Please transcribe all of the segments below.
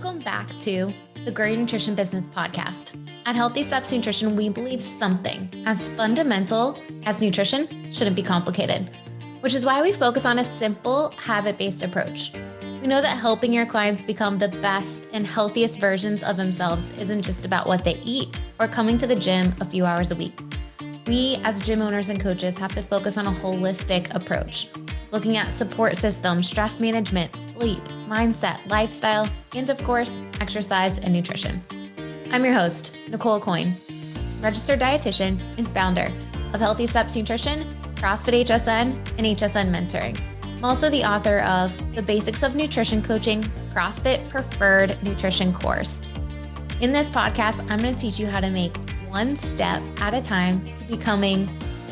Welcome back to the Grow Your Nutrition Business podcast. At Healthy Steps Nutrition, we believe something as fundamental as nutrition shouldn't be complicated, which is why we focus on a simple, habit-based approach. We know that helping your clients become the best and healthiest versions of themselves isn't just about what they eat or coming to the gym a few hours a week. We, as gym owners and coaches, have to focus on a holistic approach, looking at support systems, stress management, sleep, mindset, lifestyle, and of course, exercise and nutrition. I'm your host, Nicole Coyne, registered dietitian and founder of Healthy Steps Nutrition, CrossFit HSN, and HSN Mentoring. I'm also the author of The Basics of Nutrition Coaching, CrossFit Preferred Nutrition course. In this podcast, I'm going to teach you how to make one step at a time to becoming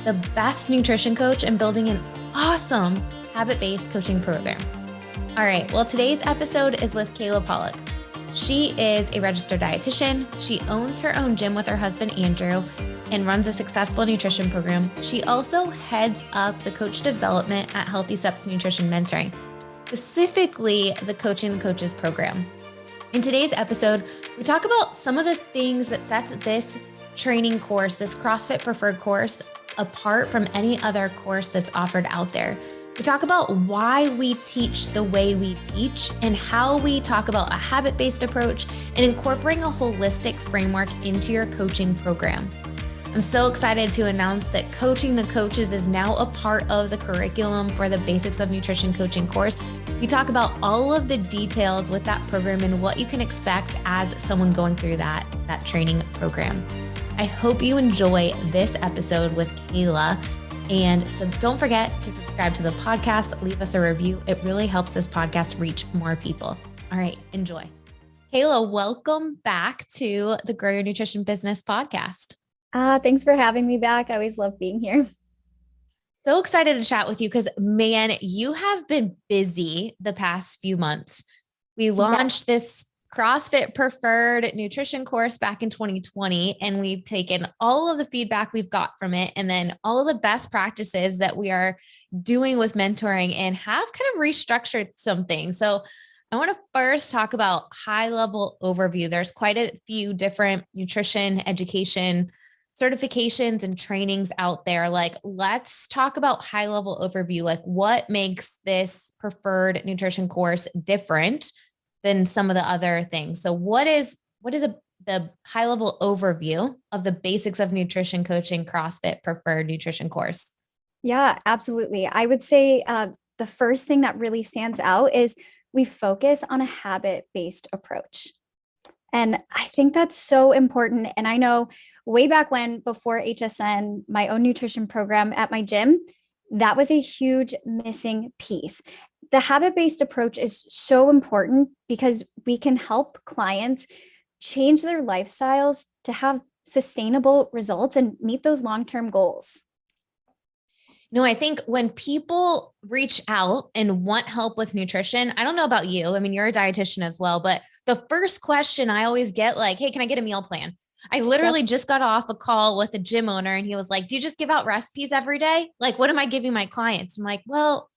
the best nutrition coach and building an awesome habit-based coaching program. All right, well, today's episode is with Kayla Pollock. She is a registered dietitian. She owns her own gym with her husband, Andrew, and runs a successful nutrition program. She also heads up the coach development at Healthy Steps Nutrition Mentoring, specifically the Coaching the Coaches program. In today's episode, we talk about some of the things that sets this training course, this CrossFit Preferred course, apart from any other course that's offered out there. We talk about why we teach the way we teach and how we talk about a habit-based approach and incorporating a holistic framework into your coaching program. I'm so excited to announce that Coaching the Coaches is now a part of the curriculum for the Basics of Nutrition Coaching course. We talk about all of the details with that program and what you can expect as someone going through that training program. I hope you enjoy this episode with Kayla. And so don't forget to subscribe to the podcast, leave us a review. It really helps this podcast reach more people. All right, enjoy. Kayla, welcome back to the Grow Your Nutrition Business podcast. Thanks for having me back. I always love being here. So excited to chat with you because, man, you have been busy the past few months. We launched this CrossFit Preferred Nutrition course back in 2020, and we've taken all of the feedback we've got from it and then all of the best practices that we are doing with mentoring and have kind of restructured some things. So I want to first talk about high-level overview. There's quite a few different nutrition education certifications and trainings out there. Like, let's talk about high-level overview. Like, what makes this preferred nutrition course different than some of the other things? So what is the high-level overview of the Basics of Nutrition Coaching CrossFit Preferred Nutrition course? Yeah, absolutely. I would say the first thing that really stands out is we focus on a habit-based approach. And I think that's so important. And I know way back when, before HSN, my own nutrition program at my gym, that was a huge missing piece. The habit-based approach is so important because we can help clients change their lifestyles to have sustainable results and meet those long-term goals. No, I think when people reach out and want help with nutrition, I don't know about you. I mean, you're a dietitian as well, but the first question I always get, like, hey, can I get a meal plan? I literally just got off a call with a gym owner and he was like, do you just give out recipes every day? Like, what am I giving my clients? I'm like, well,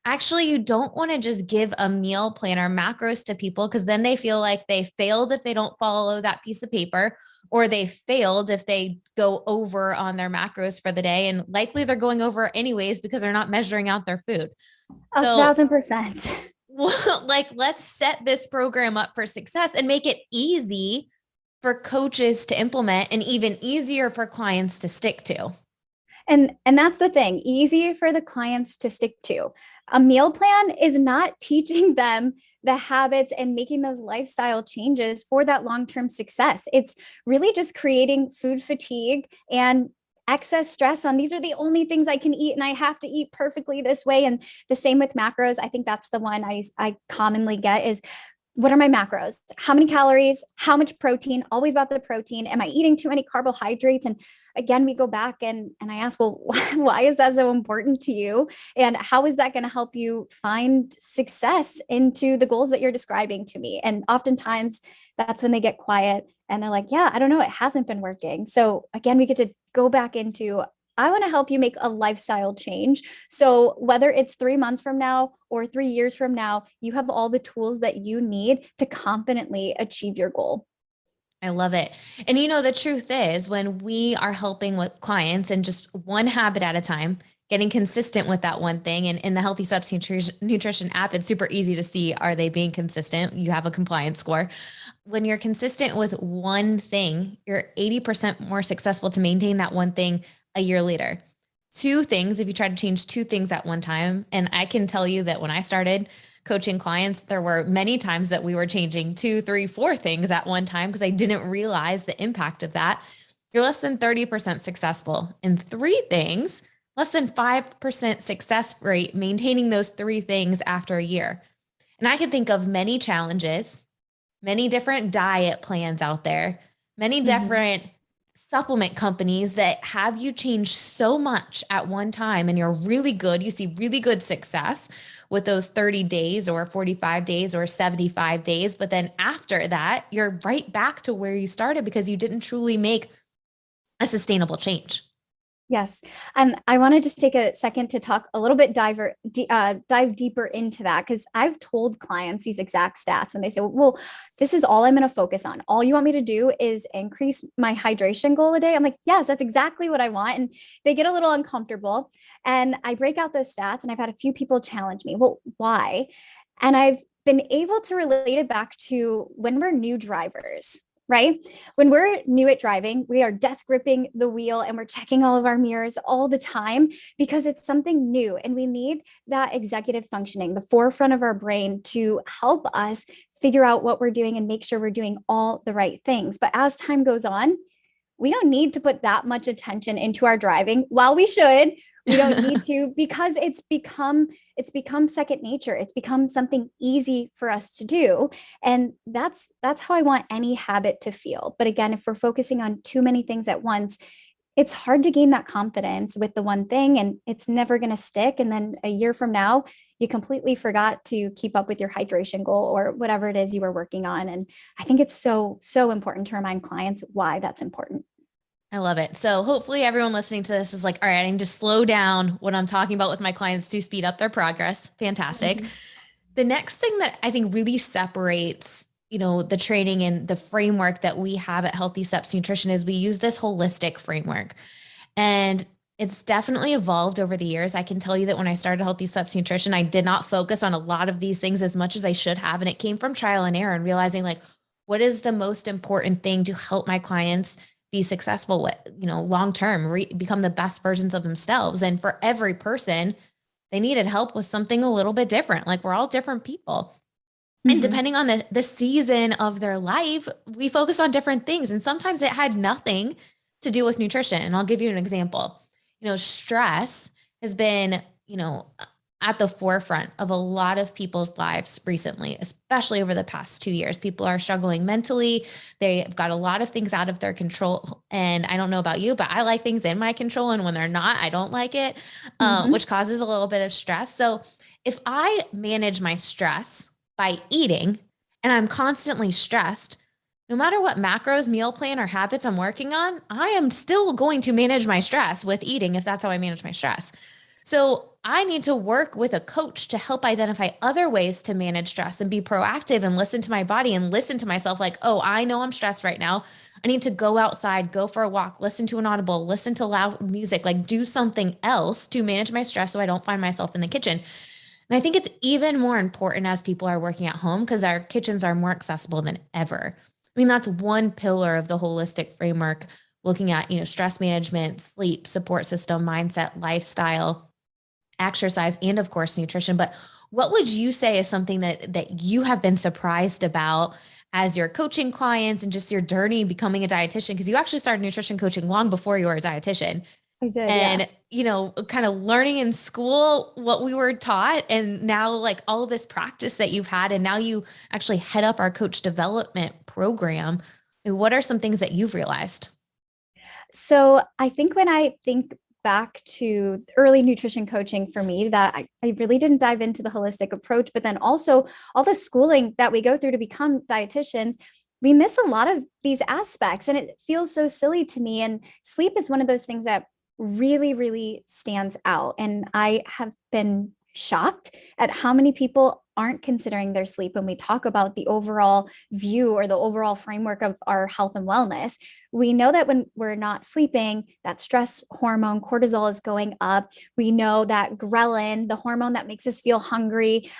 actually, you don't want to just give a meal plan or macros to people because then they feel like they failed if they don't follow that piece of paper, or they failed if they go over on their macros for the day. And likely they're going over anyways because they're not measuring out their food. 1,000%. Well, like, let's set this program up for success and make it easy for coaches to implement and even easier for clients to stick to. And that's the thing, easy for the clients to stick to. A meal plan is not teaching them the habits and making those lifestyle changes for that long-term success. It's really just creating food fatigue and excess stress on these are the only things I can eat and I have to eat perfectly this way. And the same with macros. I think that's the one I commonly get is, what are my macros? How many calories? How much protein? Always about the protein. Am I eating too many carbohydrates? And again, we go back and I ask, well, why is that so important to you? And how is that going to help you find success into the goals that you're describing to me? And oftentimes that's when they get quiet and they're like, yeah, I don't know, it hasn't been working. So again, we get to go back into I want to help you make a lifestyle change. So whether it's 3 months from now or 3 years from now, you have all the tools that you need to confidently achieve your goal. I love it. And the truth is when we are helping with clients and just one habit at a time, getting consistent with that one thing. And in the Healthy Steps Nutrition app, it's super easy to see, are they being consistent? You have a compliance score. When you're consistent with one thing, you're 80% more successful to maintain that one thing a year later. Two things, if you try to change two things at one time. And I can tell you that when I started coaching clients, there were many times that we were changing two, three, four things at one time because I didn't realize the impact of that. You're less than 30% successful in three things, less than 5% success rate maintaining those three things after a year. And I can think of many challenges, many different diet plans out there, many different supplement companies that have you change so much at one time and you're really good. You see really good success with those 30 days or 45 days or 75 days. But then after that, you're right back to where you started because you didn't truly make a sustainable change. Yes. And I want to just take a second to talk a little bit, dive deeper into that, because I've told clients these exact stats when they say, well, this is all I'm going to focus on. All you want me to do is increase my hydration goal a day. I'm like, yes, that's exactly what I want. And they get a little uncomfortable. And I break out those stats and I've had a few people challenge me, well, why? And I've been able to relate it back to when we're new drivers, right? When we're new at driving, we are death gripping the wheel and we're checking all of our mirrors all the time because it's something new and we need that executive functioning, the forefront of our brain to help us figure out what we're doing and make sure we're doing all the right things. But as time goes on, we don't need to put that much attention into our driving. While we should, we don't need to because it's become second nature. It's become something easy for us to do. And that's how I want any habit to feel. But again, if we're focusing on too many things at once, it's hard to gain that confidence with the one thing and it's never going to stick. And then a year from now, you completely forgot to keep up with your hydration goal or whatever it is you were working on. And I think it's so, so important to remind clients why that's important. I love it. So hopefully everyone listening to this is like, all right, I need to slow down what I'm talking about with my clients to speed up their progress. Fantastic. Mm-hmm. The next thing that I think really separates, the training and the framework that we have at Healthy Steps Nutrition is we use this holistic framework. And it's definitely evolved over the years. I can tell you that when I started Healthy Steps Nutrition, I did not focus on a lot of these things as much as I should have. And it came from trial and error and realizing like, what is the most important thing to help my clients be successful with, long-term, become the best versions of themselves. And for every person, they needed help with something a little bit different. Like we're all different people. And Mm-hmm. depending on the season of their life, we focus on different things. And sometimes it had nothing to do with nutrition. And I'll give you an example. Stress has been, at the forefront of a lot of people's lives recently, especially over the past 2 years. People are struggling mentally. They've got a lot of things out of their control. And I don't know about you, but I like things in my control. And when they're not, I don't like it, Mm-hmm. which causes a little bit of stress. So if I manage my stress by eating and I'm constantly stressed, no matter what macros, meal plan, or habits I'm working on, I am still going to manage my stress with eating if that's how I manage my stress. So I need to work with a coach to help identify other ways to manage stress and be proactive and listen to my body and listen to myself like, oh, I know I'm stressed right now. I need to go outside, go for a walk, listen to an audible, listen to loud music, like do something else to manage my stress so I don't find myself in the kitchen. And I think it's even more important as people are working at home because our kitchens are more accessible than ever. I mean, that's one pillar of the holistic framework, looking at, stress management, sleep, support system, mindset, lifestyle, exercise, and of course, nutrition. But what would you say is something that you have been surprised about as you're coaching clients and just your journey becoming a dietitian? Because you actually started nutrition coaching long before you were a dietitian. I did, yeah. And, kind of learning in school what we were taught, and now like all this practice that you've had, and now you actually head up our coach development program. What are some things that you've realized? So I think when I think back to early nutrition coaching for me, that I really didn't dive into the holistic approach, but then also all the schooling that we go through to become dietitians, we miss a lot of these aspects and it feels so silly to me. And sleep is one of those things that really, really stands out. And I have been shocked at how many people aren't considering their sleep when we talk about the overall view or the overall framework of our health and wellness. We know that when we're not sleeping, that stress hormone cortisol is going up. We know that ghrelin, the hormone that makes us feel hungry,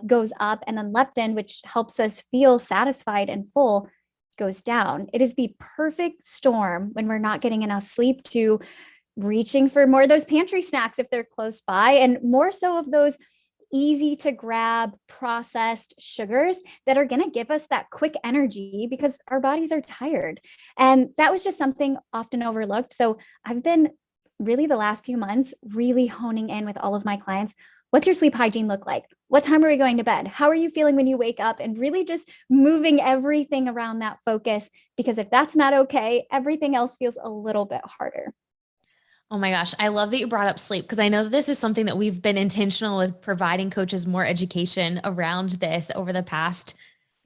goes up, and then leptin, which helps us feel satisfied and full, goes down. It is the perfect storm when we're not getting enough sleep to reaching for more of those pantry snacks if they're close by, and more so of those easy to grab processed sugars that are going to give us that quick energy because our bodies are tired. And that was just something often overlooked. So I've been really the last few months really honing in with all of my clients. What's your sleep hygiene look like? What time are we going to bed? How are you feeling when you wake up? And really just moving everything around that focus, because if that's not okay, everything else feels a little bit harder. Oh my gosh. I love that you brought up sleep because I know that this is something that we've been intentional with providing coaches more education around this over the past,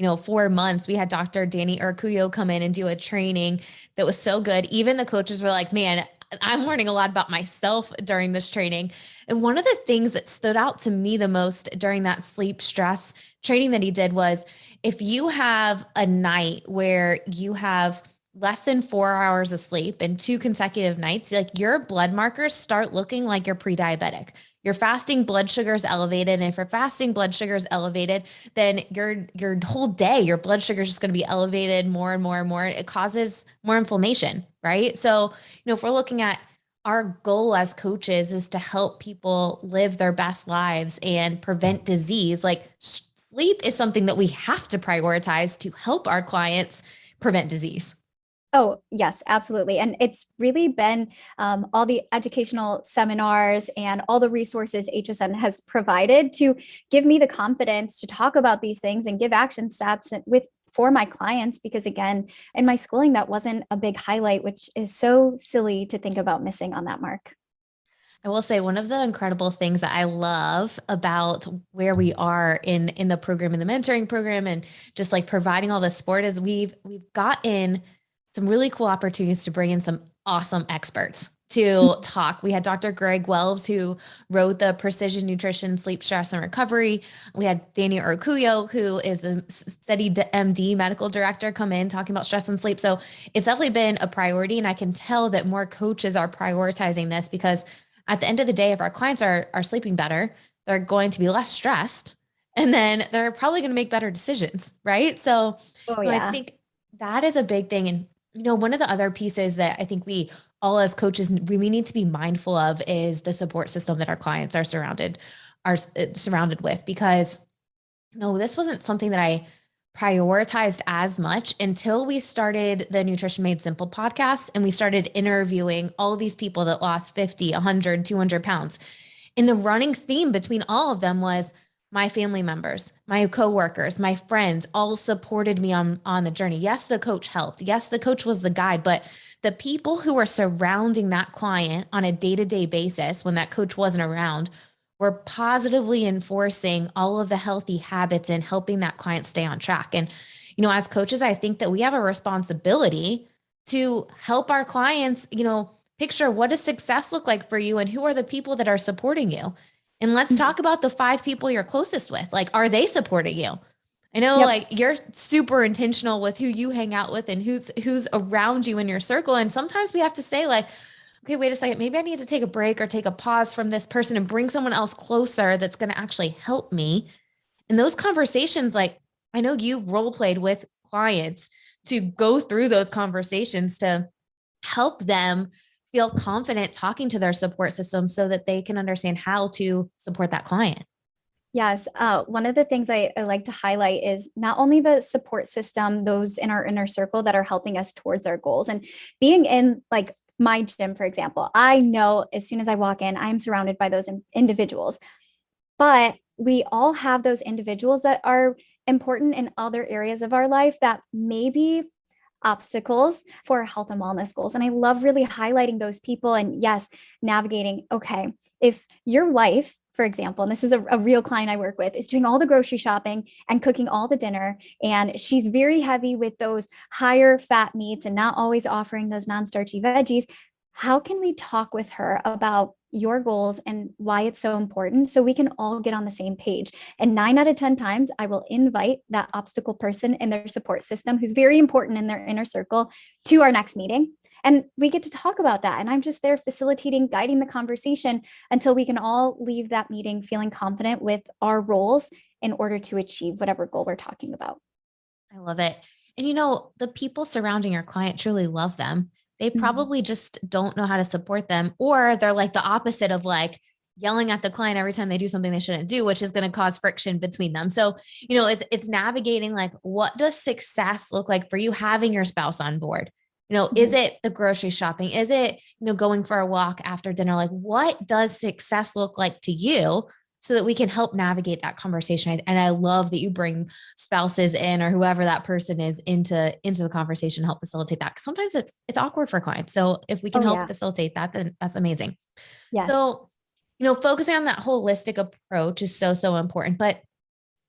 4 months. We had Dr. Danny Urkuyo come in and do a training that was so good. Even the coaches were like, man, I'm learning a lot about myself during this training. And one of the things that stood out to me the most during that sleep stress training that he did was if you have a night where you have less than 4 hours of sleep and 2 consecutive nights, like your blood markers start looking like you're pre-diabetic. Your fasting blood sugar is elevated. And if your fasting blood sugar is elevated, then your whole day, your blood sugar is just going to be elevated more and more and more. It causes more inflammation, right? So, if we're looking at our goal as coaches is to help people live their best lives and prevent disease, like sleep is something that we have to prioritize to help our clients prevent disease. Oh, yes, absolutely. And it's really been all the educational seminars and all the resources HSN has provided to give me the confidence to talk about these things and give action steps with for my clients. Because again, in my schooling, that wasn't a big highlight, which is so silly to think about missing on that mark. I will say one of the incredible things that I love about where we are in the program, in the mentoring program, and just like providing all the support is we've gotten some really cool opportunities to bring in some awesome experts to talk. We had Dr. Greg Wells, who wrote the Precision Nutrition, Sleep, Stress, and Recovery. We had Danny Urkuyo, who is the Steady MD medical director, come in talking about stress and sleep. So it's definitely been a priority. And I can tell that more coaches are prioritizing this because at the end of the day, if our clients are sleeping better, they're going to be less stressed. And then they're probably going to make better decisions, right? So, Oh, I yeah. think that is a big thing. And, one of the other pieces that I think we all as coaches really need to be mindful of is the support system that our clients are surrounded with, because no, this wasn't something that I prioritized as much until we started the Nutrition Made Simple podcast and we started interviewing all these people that lost 50, 100, 200 pounds. And the running theme between all of them was my family members, my coworkers, my friends all supported me on the journey. Yes, the coach helped. Yes, the coach was the guide, but the people who were surrounding that client on a day-to-day basis when that coach wasn't around were positively enforcing all of the healthy habits and helping that client stay on track. And, as coaches, I think that we have a responsibility to help our clients, picture what does success look like for you and who are the people that are supporting you. And let's Mhm. talk about the 5 people you're closest with. Like, are they supporting you? I know Yep. like you're super intentional with who you hang out with and who's around you in your circle. And sometimes we have to say like, okay, wait a second, maybe I need to take a break or take a pause from this person and bring someone else closer that's going to actually help me. And those conversations, like I know you've role played with clients to go through those conversations to help them feel confident talking to their support system so that they can understand how to support that client. Yes. One of the things I like to highlight is not only the support system, those in our inner circle that are helping us towards our goals, and being in like my gym, for example, I know as soon as I walk in, I'm surrounded by those individuals. But we all have those individuals that are important in other areas of our life that may be obstacles for health and wellness goals. And I love really highlighting those people and, yes, navigating. Okay, if your wife, for example, and this is a real client I work with, is doing all the grocery shopping and cooking all the dinner, and she's very heavy with those higher fat meats and not always offering those non-starchy veggies, how can we talk with her about your goals and why it's so important so we can all get on the same page? And 9 out of 10 times, I will invite that obstacle person in their support system who's very important in their inner circle to our next meeting. And we get to talk about that. And I'm just there facilitating, guiding the conversation until we can all leave that meeting feeling confident with our roles in order to achieve whatever goal we're talking about. I love it. And the people surrounding your client truly love them. They Mhm. probably just don't know how to support them, or they're like the opposite of like yelling at the client every time they do something they shouldn't do, which is going to cause friction between them. So, it's navigating like, what does success look like for you having your spouse on board? Is Mhm. it the grocery shopping? Is it, going for a walk after dinner? Like, what does success look like to you? So that we can help navigate that conversation. And I love that you bring spouses in or whoever that person is into the conversation, help facilitate that. Cause sometimes it's awkward for clients. So if we can Oh, help yeah. facilitate that, then that's amazing. Yes. So, focusing on that holistic approach is so, so important. But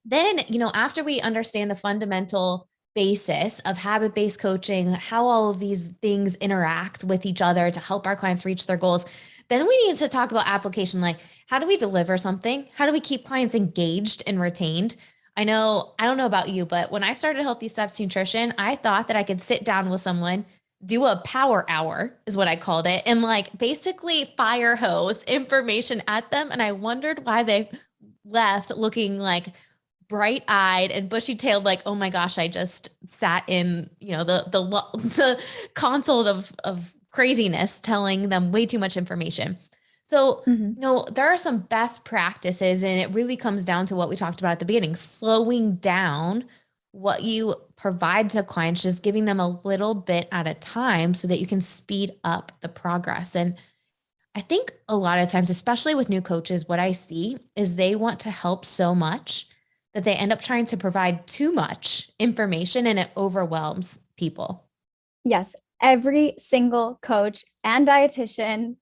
then, after we understand the fundamental basis of habit-based coaching, how all of these things interact with each other to help our clients reach their goals, then we need to talk about application. Like, how do we deliver something? How do we keep clients engaged and retained? I don't know about you, but when I started Healthy Steps Nutrition, I thought that I could sit down with someone, do a power hour is what I called it, and like basically fire hose information at them. And I wondered why they left looking like bright eyed and bushy tailed, like, oh my gosh, I just sat in, the console of craziness, telling them way too much information. So, Mhm. there are some best practices, and it really comes down to what we talked about at the beginning, slowing down what you provide to clients, just giving them a little bit at a time so that you can speed up the progress. And I think a lot of times, especially with new coaches, what I see is they want to help so much that they end up trying to provide too much information and it overwhelms people. Yes, every single coach and dietitian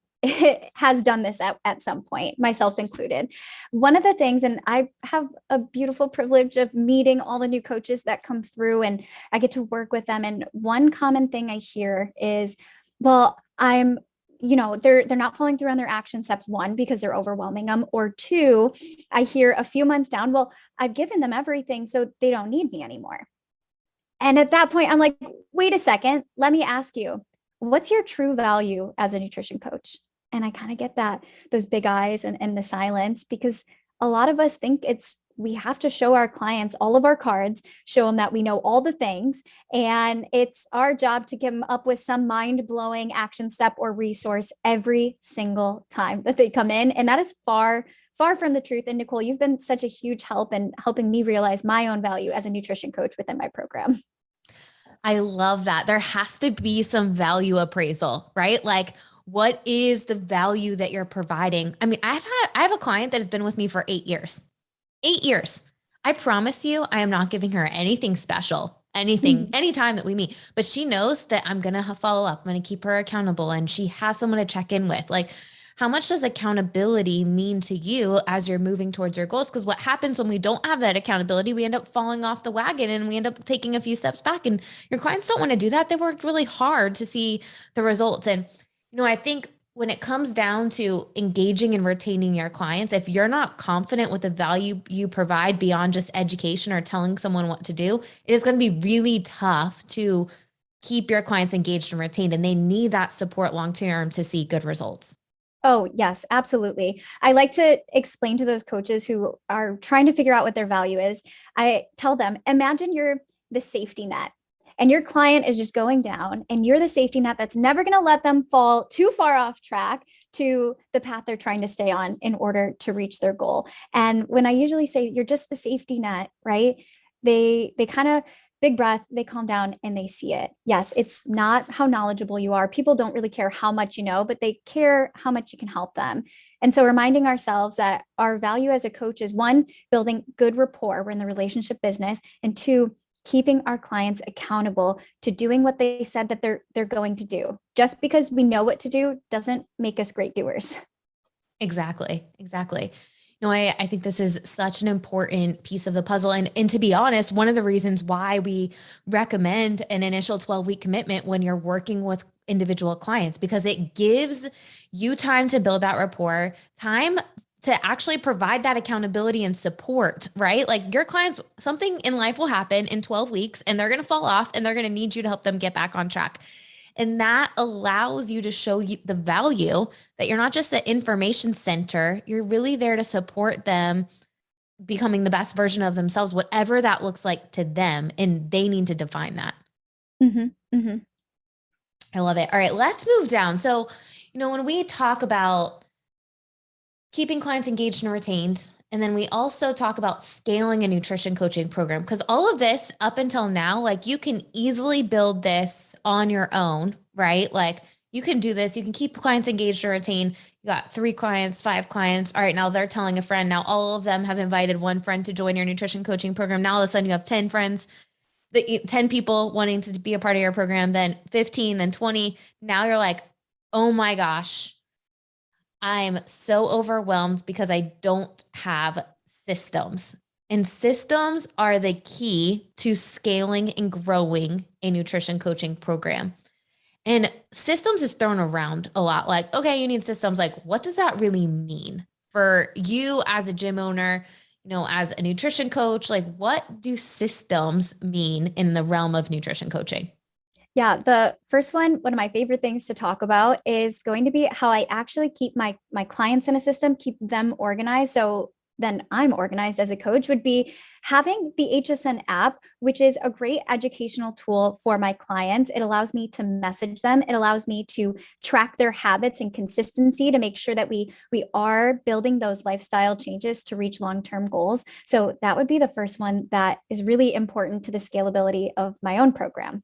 has done this at some point, myself included. One of the things, and I have a beautiful privilege of meeting all the new coaches that come through and I get to work with them. And one common thing I hear is, well, they're not following through on their action steps, one, because they're overwhelming them, or two, I hear a few months down, well, I've given them everything, so they don't need me anymore. And at that point, I'm like, wait a second, let me ask you, what's your true value as a nutrition coach? And I kind of get those big eyes and the silence, because a lot of us think we have to show our clients all of our cards, show them that we know all the things. And it's our job to give them up with some mind blowing action step or resource every single time that they come in. And that is far from the truth. And Nicole, you've been such a huge help in helping me realize my own value as a nutrition coach within my program. I love that. There has to be some value appraisal, right? Like, what is the value that you're providing? I mean, I have a client that has been with me for 8 years. 8 years. I promise you, I am not giving her anything special, anything, anytime that we meet, but she knows that I'm going to follow up. I'm going to keep her accountable, and she has someone to check in with. Like, how much does accountability mean to you as you're moving towards your goals? Because what happens when we don't have that accountability, we end up falling off the wagon and we end up taking a few steps back. And your clients don't want to do that. They worked really hard to see the results. And, I think when it comes down to engaging and retaining your clients, if you're not confident with the value you provide beyond just education or telling someone what to do, it is going to be really tough to keep your clients engaged and retained. And they need that support long term to see good results. Oh, yes, absolutely. I like to explain to those coaches who are trying to figure out what their value is. I tell them, imagine you're the safety net and your client is just going down, and you're the safety net that's never going to let them fall too far off track to the path they're trying to stay on in order to reach their goal. And when I usually say you're just the safety net, right? They kind of big breath, they calm down and they see it. Yes, it's not how knowledgeable you are. People don't really care how much you know, but they care how much you can help them. And so reminding ourselves that our value as a coach is, one, building good rapport. We're in the relationship business. And two, keeping our clients accountable to doing what they said that they're going to do. Just because we know what to do doesn't make us great doers. Exactly. Exactly. I think this is such an important piece of the puzzle. And to be honest, one of the reasons why we recommend an initial 12-week commitment when you're working with individual clients, because it gives you time to build that rapport, time to actually provide that accountability and support, right? Like your clients, something in life will happen in 12 weeks and they're going to fall off and they're going to need you to help them get back on track. And that allows you to show you the value that you're not just an information center, you're really there to support them becoming the best version of themselves, whatever that looks like to them. And they need to define that. Mm-hmm. Mm-hmm. I love it. All right, let's move down. So, when we talk about keeping clients engaged and retained, and then we also talk about scaling a nutrition coaching program, because all of this up until now, like you can easily build this on your own, right? Like you can do this, you can keep clients engaged and retained. You got 3 clients, 5 clients. All right, now they're telling a friend. Now all of them have invited one friend to join your nutrition coaching program. Now all of a sudden you have 10 friends, 10 people wanting to be a part of your program, then 15, then 20. Now you're like, oh my gosh, I'm so overwhelmed because I don't have systems. And systems are the key to scaling and growing a nutrition coaching program. And systems is thrown around a lot. Like, okay, you need systems. Like, what does that really mean for you as a gym owner, as a nutrition coach? Like, what do systems mean in the realm of nutrition coaching? Yeah, the first one of my favorite things to talk about is going to be how I actually keep my clients in a system, keep them organized. So then I'm organized as a coach would be having the HSN app, which is a great educational tool for my clients. It allows me to message them. It allows me to track their habits and consistency to make sure that we are building those lifestyle changes to reach long-term goals. So that would be the first one that is really important to the scalability of my own program.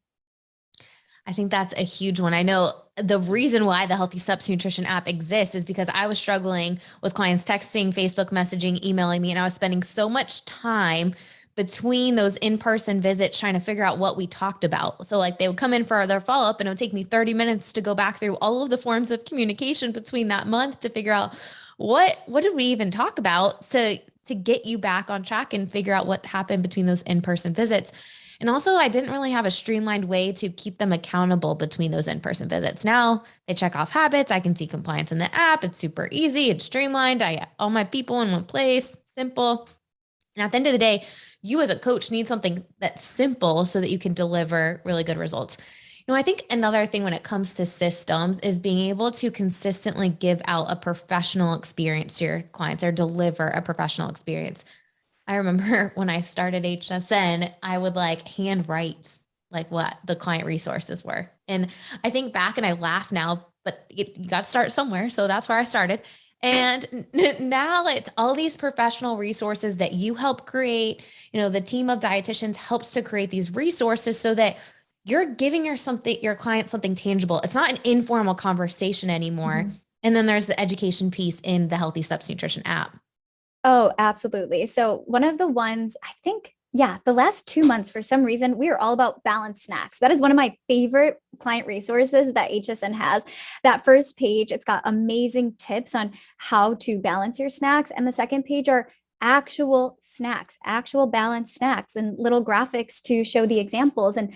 I think that's a huge one. I know the reason why the Healthy Steps Nutrition app exists is because I was struggling with clients texting, Facebook messaging, emailing me, and I was spending so much time between those in-person visits trying to figure out what we talked about. So like they would come in for their follow-up and it would take me 30 minutes to go back through all of the forms of communication between that month to figure out what did we even talk about to get you back on track and figure out what happened between those in-person visits. And also, I didn't really have a streamlined way to keep them accountable between those in-person visits. Now they check off habits. I can see compliance in the app. It's super easy. It's streamlined. I got all my people in one place, simple. And at the end of the day, you as a coach need something that's simple so that you can deliver really good results. I think another thing when it comes to systems is being able to consistently give out a professional experience to your clients or deliver a professional experience. I remember when I started HSN, I would like handwrite like what the client resources were. And I think back and I laugh now, but you got to start somewhere. So that's where I started. And now it's all these professional resources that you help create. The team of dietitians helps to create these resources so that you're giving your client something tangible. It's not an informal conversation anymore. Mm-hmm. And then there's the education piece in the Healthy Steps Nutrition app. Oh, absolutely. So one of the ones I think, yeah, the last 2 months, for some reason, we are all about balanced snacks. That is one of my favorite client resources that HSN has. That first page, it's got amazing tips on how to balance your snacks. And the second page are actual snacks, actual balanced snacks and little graphics to show the examples. And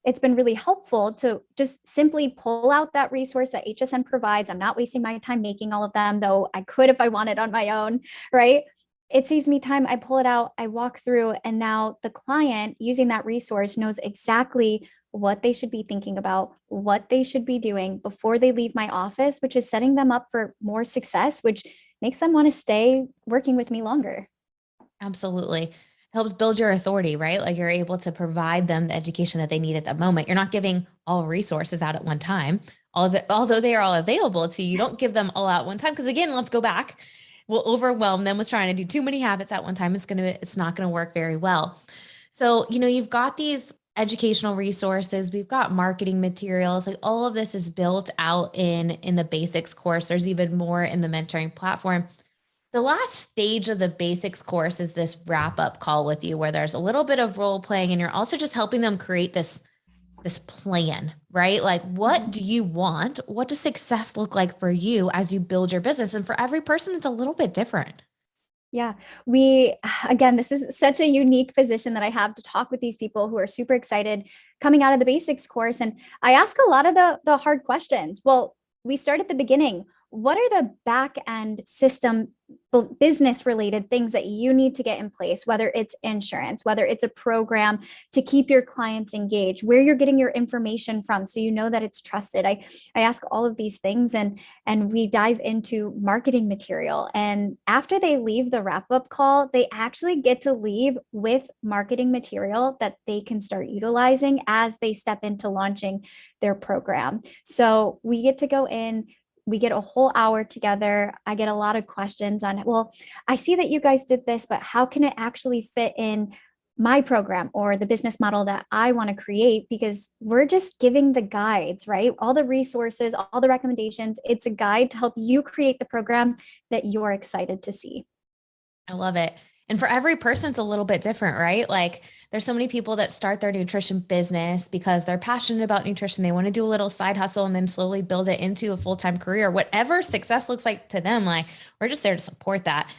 it's been really helpful to just simply pull out that resource that HSN provides. I'm not wasting my time making all of them, though I could if I wanted on my own, right? It saves me time. I pull it out, I walk through, and now the client using that resource knows exactly what they should be thinking about, what they should be doing before they leave my office, which is setting them up for more success, which makes them want to stay working with me longer. Absolutely. Helps build your authority, right? Like you're able to provide them the education that they need at that moment. You're not giving all resources out at one time, although they are all available to you. You don't give them all out one time. Because again, let's go back. We'll overwhelm them with trying to do too many habits at one time. It's not going to work very well. So, you've got these educational resources. We've got marketing materials. Like all of this is built out in the basics course. There's even more in the mentoring platform. The last stage of the basics course is this wrap up call with you where there's a little bit of role playing and you're also just helping them create this plan, right? Like what do you want? What does success look like for you as you build your business? And for every person, it's a little bit different. Yeah, we, again, this is such a unique position that I have to talk with these people who are super excited coming out of the basics course. And I ask a lot of the hard questions. Well, we start at the beginning. What are the back end system business related things that you need to get in place, whether it's insurance, whether it's a program to keep your clients engaged, where you're getting your information from so you know that it's trusted. I ask all of these things, and we dive into marketing material. And after they leave the wrap up call, they actually get to leave with marketing material that they can start utilizing as they step into launching their program. So we get to go in. We get a whole hour together. I get a lot of questions on, well, I see that you guys did this, but how can it actually fit in my program or the business model that I want to create? Because we're just giving the guides, right? All the resources, all the recommendations. It's a guide to help you create the program that you're excited to see. I love it. And for every person, it's a little bit different, right? Like there's so many people that start their nutrition business because they're passionate about nutrition. They want to do a little side hustle and then slowly build it into a full-time career. Whatever success looks like to them, like we're just there to support that.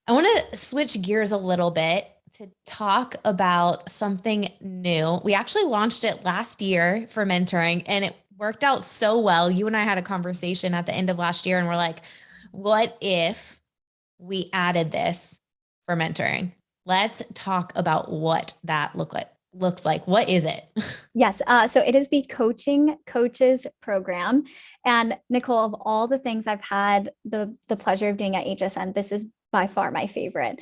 I want to switch gears a little bit to talk about something new. We actually launched it last year for mentoring and it worked out so well. You and I had a conversation at the end of last year and we're like, what if we added this for mentoring? Let's talk about what that looks like. What is it? Yes. So it is the Coaching Coaches program. And Nicole, of all the things I've had the pleasure of doing at HSN, this is by far my favorite.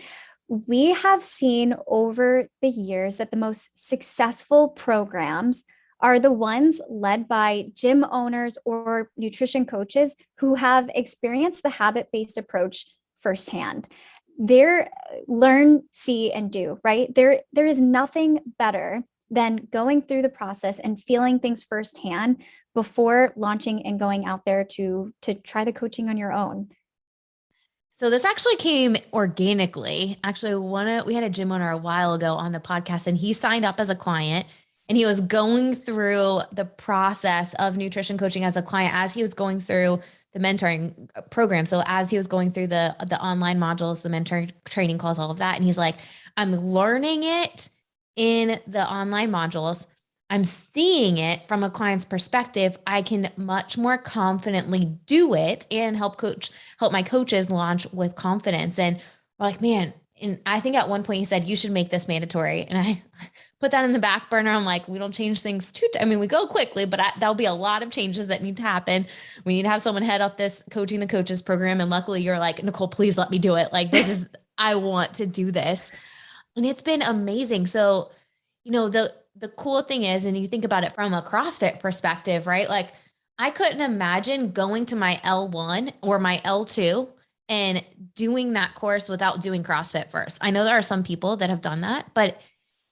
We have seen over the years that the most successful programs are the ones led by gym owners or nutrition coaches who have experienced the habit-based approach firsthand. They're learn, see, and do, right? There is nothing better than going through the process and feeling things firsthand before launching and going out there to try the coaching on your own. So this actually came organically. Actually, we had a gym owner a while ago on the podcast and he signed up as a client and he was going through the process of nutrition coaching as a client as he was going through the mentoring program. So as he was going through the online modules, the mentoring training calls, all of that. And he's like, I'm learning it in the online modules. I'm seeing it from a client's perspective. I can much more confidently do it and help my coaches launch with confidence. And we're like, man, and I think at one point he said, you should make this mandatory. And I put that in the back burner. I'm like, we don't change things I mean, we go quickly, but there'll be a lot of changes that need to happen. We need to have someone head up this Coaching the Coaches program. And luckily you're like, Nicole, please let me do it. Like, I want to do this. And it's been amazing. So, the cool thing is, and you think about it from a CrossFit perspective, right? Like I couldn't imagine going to my L1 or my L2 and doing that course without doing CrossFit first. I know there are some people that have done that, but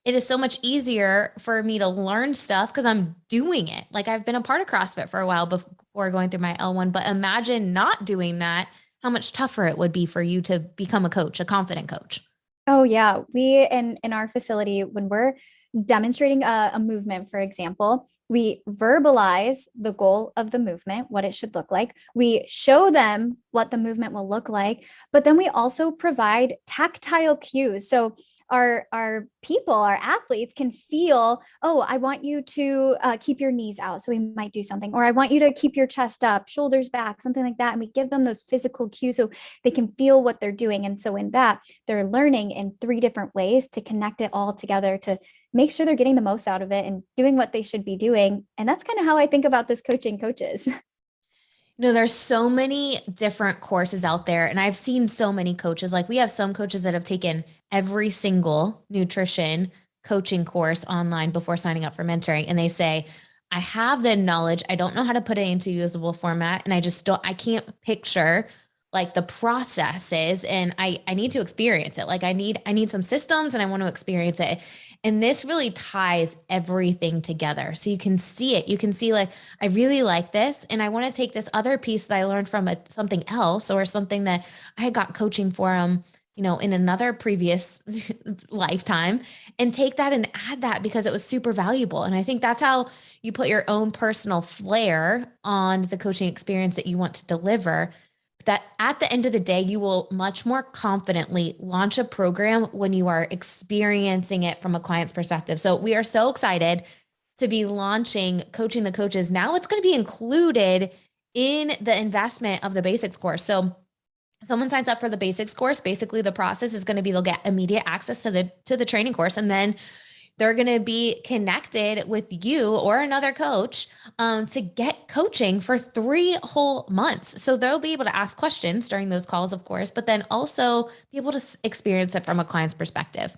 it is so much easier for me to learn stuff because I'm doing it. Like I've been a part of CrossFit for a while before going through my L1, but imagine not doing that, how much tougher it would be for you to become a coach, a confident coach. Oh yeah, we in our facility when we're demonstrating a movement, for example, we verbalize the goal of the movement, what it should look like. We show them what the movement will look like, but then we also provide tactile cues. So our people, our athletes can feel, oh, I want you to keep your knees out. So we might do something, or I want you to keep your chest up, shoulders back, something like that. And we give them those physical cues so they can feel what they're doing. And so in that, they're learning in 3 different ways to connect it all together to make sure they're getting the most out of it and doing what they should be doing. And that's kind of how I think about this coaching coaches. No, there's so many different courses out there. And I've seen so many coaches. Like we have some coaches that have taken every single nutrition coaching course online before signing up for mentoring. And they say, I have the knowledge. I don't know how to put it into usable format. And I can't picture like the processes and I need to experience it. Like I need some systems and I want to experience it. And this really ties everything together. So you can see it. You can see like, I really like this. And I want to take this other piece that I learned from something else or something that I got coaching for in another previous lifetime and take that and add that because it was super valuable. And I think that's how you put your own personal flair on the coaching experience that you want to deliver. that at the end of the day, you will much more confidently launch a program when you are experiencing it from a client's perspective. So we are so excited to be launching Coaching the Coaches. Now it's going to be included in the investment of the basics course. So someone signs up for the basics course, basically the process is going to be they'll get immediate access to the training course, and then they're going to be connected with you or another coach to get coaching for 3 whole months. So they'll be able to ask questions during those calls, of course, but then also be able to experience it from a client's perspective.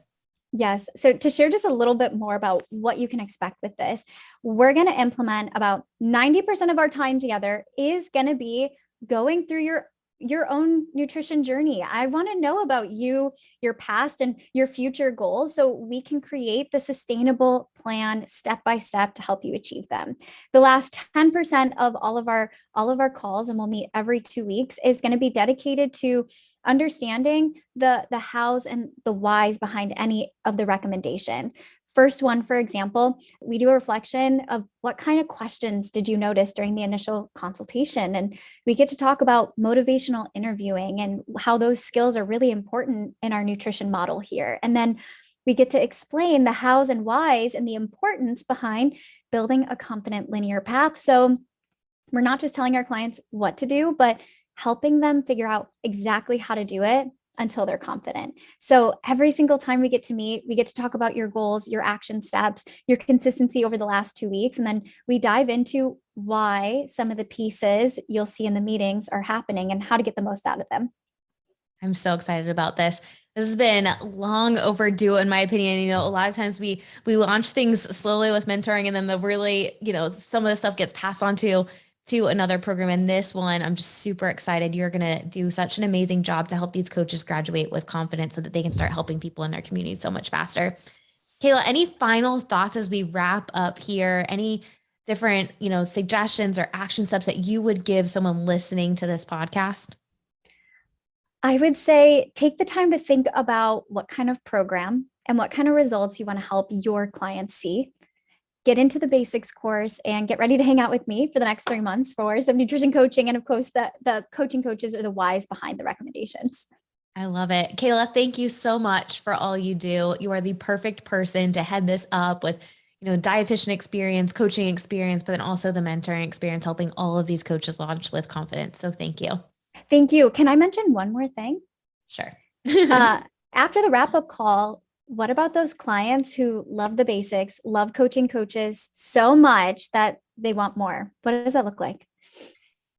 Yes. So to share just a little bit more about what you can expect with this, we're going to implement about 90% of our time together is going to be going through your own nutrition journey. I want to know about you, your past and your future goals so we can create the sustainable plan step by step to help you achieve them. The last 10% of all of our calls, and we'll meet every 2 weeks, is going to be dedicated to understanding the hows and the whys behind any of the recommendations. First one, for example, we do a reflection of what kind of questions did you notice during the initial consultation? And we get to talk about motivational interviewing and how those skills are really important in our nutrition model here. And then we get to explain the hows and whys and the importance behind building a confident linear path. So we're not just telling our clients what to do, but helping them figure out exactly how to do it until they're confident. So every single time we get to meet, we get to talk about your goals, your action steps, your consistency over the last 2 weeks. And then we dive into why some of the pieces you'll see in the meetings are happening and how to get the most out of them. I'm so excited about this. This has been long overdue, in my opinion. You know, a lot of times we launch things slowly with mentoring, and then the really, some of the stuff gets passed on to another program. And this one, I'm just super excited. You're going to do such an amazing job to help these coaches graduate with confidence so that they can start helping people in their community so much faster. Kayla, any final thoughts as we wrap up here? Any different, suggestions or action steps that you would give someone listening to this podcast? I would say take the time to think about what kind of program and what kind of results you want to help your clients see. Get into the basics course and get ready to hang out with me for the next 3 months for some nutrition coaching. And of course, the coaching coaches are the whys behind the recommendations. I love it. Kayla, thank you so much for all you do. You are the perfect person to head this up with, dietitian experience, coaching experience, but then also the mentoring experience, helping all of these coaches launch with confidence. So thank you. Thank you. Can I mention one more thing? Sure. After the wrap-up call, what about those clients who love the basics, love coaching coaches so much that they want more? What does that look like?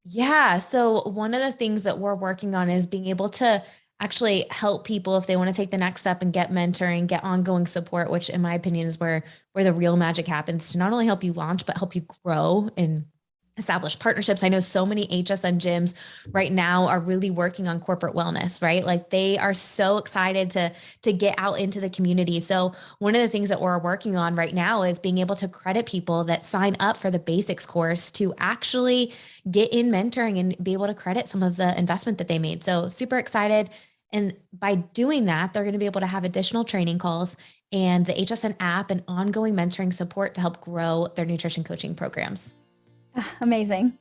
Yeah. So one of the things that we're working on is being able to actually help people if they want to take the next step and get mentoring, get ongoing support, which in my opinion is where the real magic happens, to not only help you launch, but help you grow and establish partnerships. I know so many HSN gyms right now are really working on corporate wellness, right? Like they are so excited to get out into the community. So one of the things that we're working on right now is being able to credit people that sign up for the basics course to actually get in mentoring and be able to credit some of the investment that they made. So super excited. And by doing that, they're going to be able to have additional training calls and the HSN app and ongoing mentoring support to help grow their nutrition coaching programs. Amazing.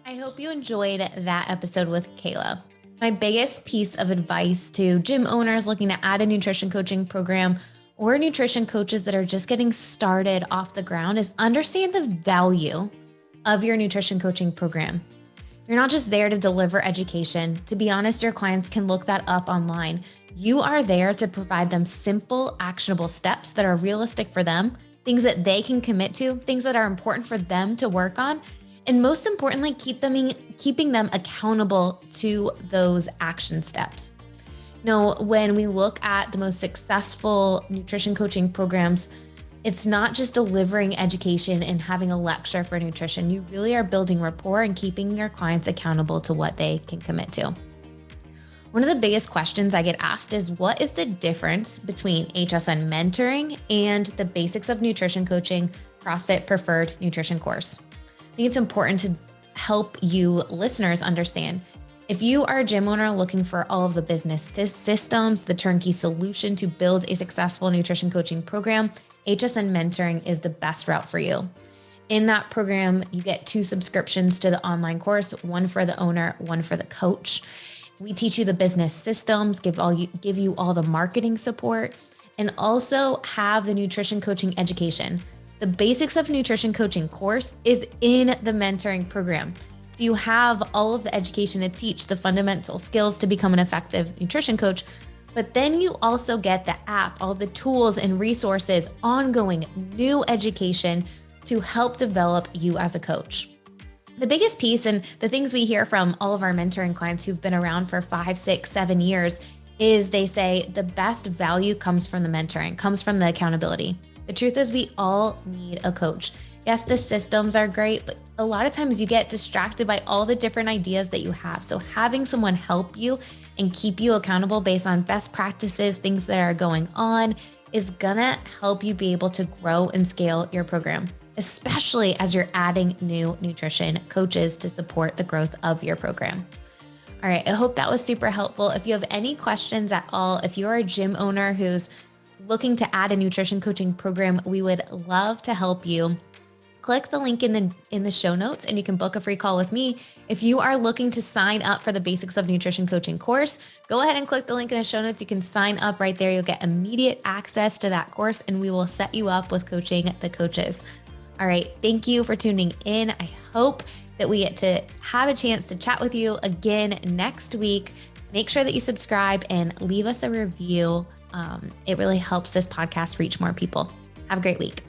I hope you enjoyed that episode with Kayla. My biggest piece of advice to gym owners looking to add a nutrition coaching program or nutrition coaches that are just getting started off the ground is understand the value of your nutrition coaching program. You're not just there to deliver education. To be honest, your clients can look that up online. You are there to provide them simple, actionable steps that are realistic for them, things that they can commit to, things that are important for them to work on, and most importantly, keeping them accountable to those action steps. When we look at the most successful nutrition coaching programs, it's not just delivering education and having a lecture for nutrition. You really are building rapport and keeping your clients accountable to what they can commit to. One of the biggest questions I get asked is, what is the difference between HSN Mentoring and the Basics of Nutrition Coaching CrossFit Preferred Nutrition course? I think it's important to help you listeners understand. If you are a gym owner looking for all of the business systems, the turnkey solution to build a successful nutrition coaching program, HSN Mentoring is the best route for you. In that program, you get 2 subscriptions to the online course, one for the owner, one for the coach. We teach you the business systems, give you all the marketing support, and also have the nutrition coaching education. The Basics of Nutrition Coaching course is in the mentoring program. So you have all of the education to teach the fundamental skills to become an effective nutrition coach, but then you also get the app, all the tools and resources, ongoing new education to help develop you as a coach. The biggest piece, and the things we hear from all of our mentoring clients who've been around for 5, 6, 7 years, is they say the best value comes from the mentoring, comes from the accountability. The truth is we all need a coach. Yes, the systems are great, but a lot of times you get distracted by all the different ideas that you have. So having someone help you and keep you accountable based on best practices, things that are going on, is gonna help you be able to grow and scale your program, especially as you're adding new nutrition coaches to support the growth of your program. All right, I hope that was super helpful. If you have any questions at all, if you're a gym owner who's looking to add a nutrition coaching program, we would love to help you. Click the link in the show notes and you can book a free call with me. If you are looking to sign up for the Basics of Nutrition Coaching course, go ahead and click the link in the show notes. You can sign up right there. You'll get immediate access to that course and we will set you up with coaching the coaches. All right, thank you for tuning in. I hope that we get to have a chance to chat with you again next week. Make sure that you subscribe and leave us a review. It really helps this podcast reach more people. Have a great week.